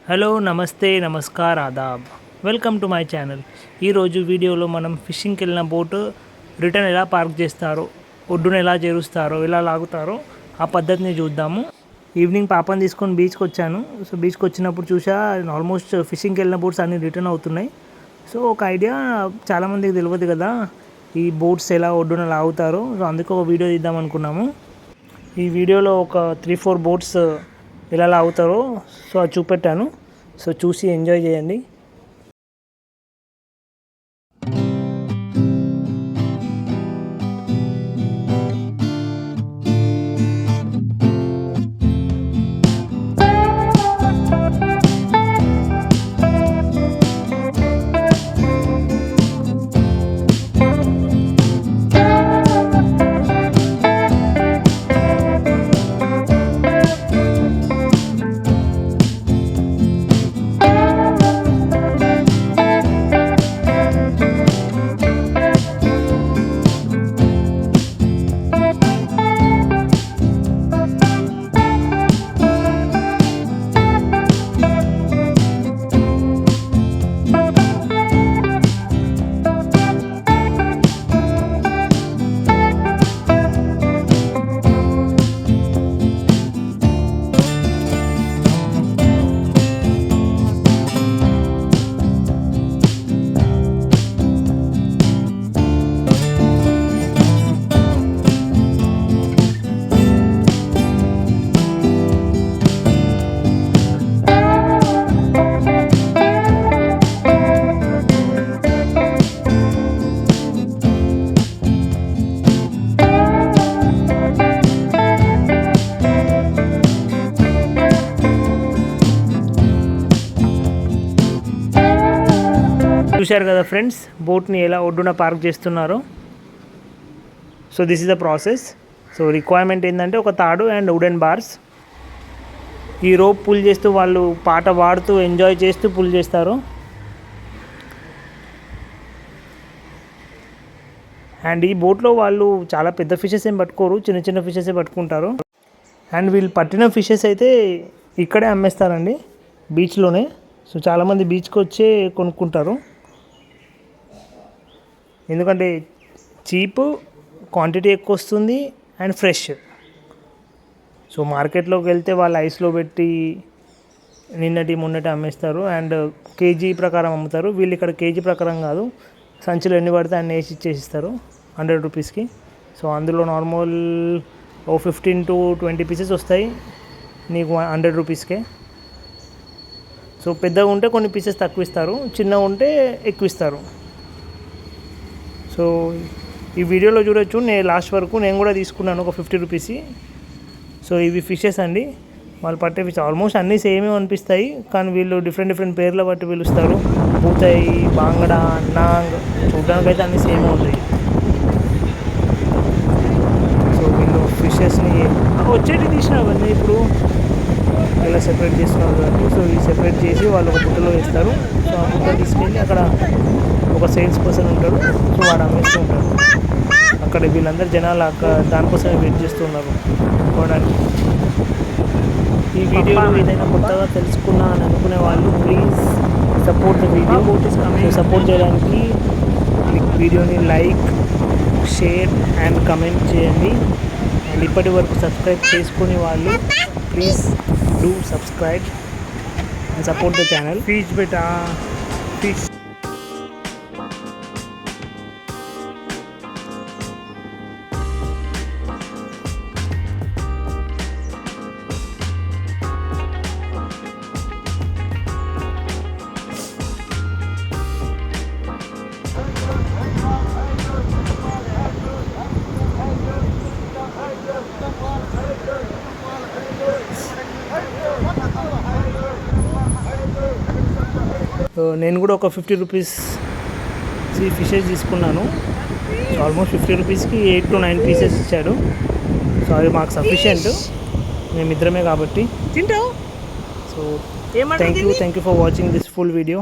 Hello నమస్తే నమస్కార్ ఆదాబ్ వెల్కమ్ టు మై ఛానల్. ఈరోజు వీడియోలో మనం ఫిషింగ్కి వెళ్ళిన బోటు రిటర్న్ ఎలా పార్క్ చేస్తారో, ఒడ్డున ఎలా చేరుస్తారో, ఎలా లాగుతారో ఆ పద్ధతిని చూద్దాము. ఈవినింగ్ పాపని తీసుకొని బీచ్కి వచ్చాను. సో బీచ్కి వచ్చినప్పుడు చూసా ఆల్మోస్ట్ ఫిషింగ్కి వెళ్ళిన బోట్స్ అన్నీ రిటర్న్ అవుతున్నాయి. సో ఒక ఐడియా చాలామందికి తెలియదు కదా ఈ బోట్స్ ఎలా ఒడ్డున లాగుతారో. సో అందుకే ఒక వీడియో తీద్దాం అనుకున్నాము. ఈ వీడియోలో ఒక 3-4 బోట్స్ ఎలా లాగుతారో సో అది చూపెట్టాను. సో చూసి ఎంజాయ్ చేయండి. చూశారు కదా ఫ్రెండ్స్, బోట్ని ఎలా ఒడ్డున పార్క్ చేస్తున్నారో. So this is the process. So requirement ఏంటంటే ఒక తాడు అండ్ వుడెన్ బార్స్. ఈ రోప్ పుల్ చేస్తూ వాళ్ళు పాట పాడుతూ ఎంజాయ్ చేస్తూ పుల్ చేస్తారు. అండ్ ఈ బోట్లో వాళ్ళు చాలా పెద్ద ఫిషెస్ ఏం పట్టుకోరు, చిన్న చిన్న ఫిషెసే పట్టుకుంటారు. అండ్ వీళ్ళు పట్టిన ఫిషెస్ అయితే ఇక్కడే అమ్మేస్తారండి, బీచ్లోనే. సో చాలామంది బీచ్కి వచ్చే కొనుక్కుంటారు, ఎందుకంటే చీప్, క్వాంటిటీ ఎక్కువ వస్తుంది అండ్ ఫ్రెష్. సో మార్కెట్లోకి వెళ్తే వాళ్ళు ఐస్లో పెట్టి నిన్నటి మొన్నటి అమ్మేస్తారు అండ్ కేజీ ప్రకారం అమ్ముతారు. వీళ్ళు ఇక్కడ కేజీ ప్రకారం కాదు, సంచులు ఎన్ని పడితే అన్ని వేసి ఇచ్చేసిస్తారు 100 రూపీస్కి. సో అందులో నార్మల్ 15 to 20 పీసెస్ వస్తాయి నీకు 100 రూపీస్కే. సో పెద్దగా ఉంటే కొన్ని పీసెస్ తక్కువ ఇస్తారు, చిన్నగా ఉంటే ఎక్కువ ఇస్తారు. సో ఈ వీడియోలో చూడొచ్చు, నేను లాస్ట్ వరకు నేను కూడా తీసుకున్నాను ఒక 50 రూపీస్. సో ఇవి ఫిషెస్ అండి, వాళ్ళు పట్టే ఫిష్ ఆల్మోస్ట్ అన్నీ సేమే అనిపిస్తాయి, కానీ వీళ్ళు డిఫరెంట్ పేర్ల బట్టి పిలుస్తారు. పూతాయి, బాంగడా, నాంగ్, చూడడానికి అయితే అన్నీ సేమే ఉంటాయి. సో వీళ్ళు ఫిషెస్ని వచ్చేటి తీసినవన్నీ ఇప్పుడు ఇలా సెపరేట్ చేస్తున్నారు కాబట్టి, సో ఈ సెపరేట్ చేసి వాళ్ళు ఒక బుట్టలో వేస్తారు. సో ఆ బుట్ట తీసుకెళ్ళి అక్కడ ఒక సేల్స్ పర్సన్ ఉంటాడు, సో వాడు అమ్మేస్తూ ఉంటాడు. అక్కడ వీళ్ళందరూ జనాలు అక్కడ దానికోసమే వెయిట్ చేస్తున్నారు కొనడానికి. ఈ వీడియోలో ఏదైనా కొత్తగా తెలుసుకున్నా అని అనుకునే వాళ్ళు please support the video. Support చేయడానికి వీడియోని లైక్, షేర్ అండ్ కమెంట్ చేయండి. అండ్ ఇప్పటి వరకు సబ్స్క్రైబ్ చేసుకునే వాళ్ళు please do subscribe and support the channel. ఫీజ్ బెటా ఫీజ్. నేను కూడా ఒక 50 రూపీస్ ఫిషెస్ తీసుకున్నాను. ఆల్మోస్ట్ 50 రూపీస్కి 8 to 9 పీసెస్ ఇచ్చాడు. సో అది మాకు సఫిషియంట్, మేమిద్దరమే కాబట్టి. So thank you for watching this full video.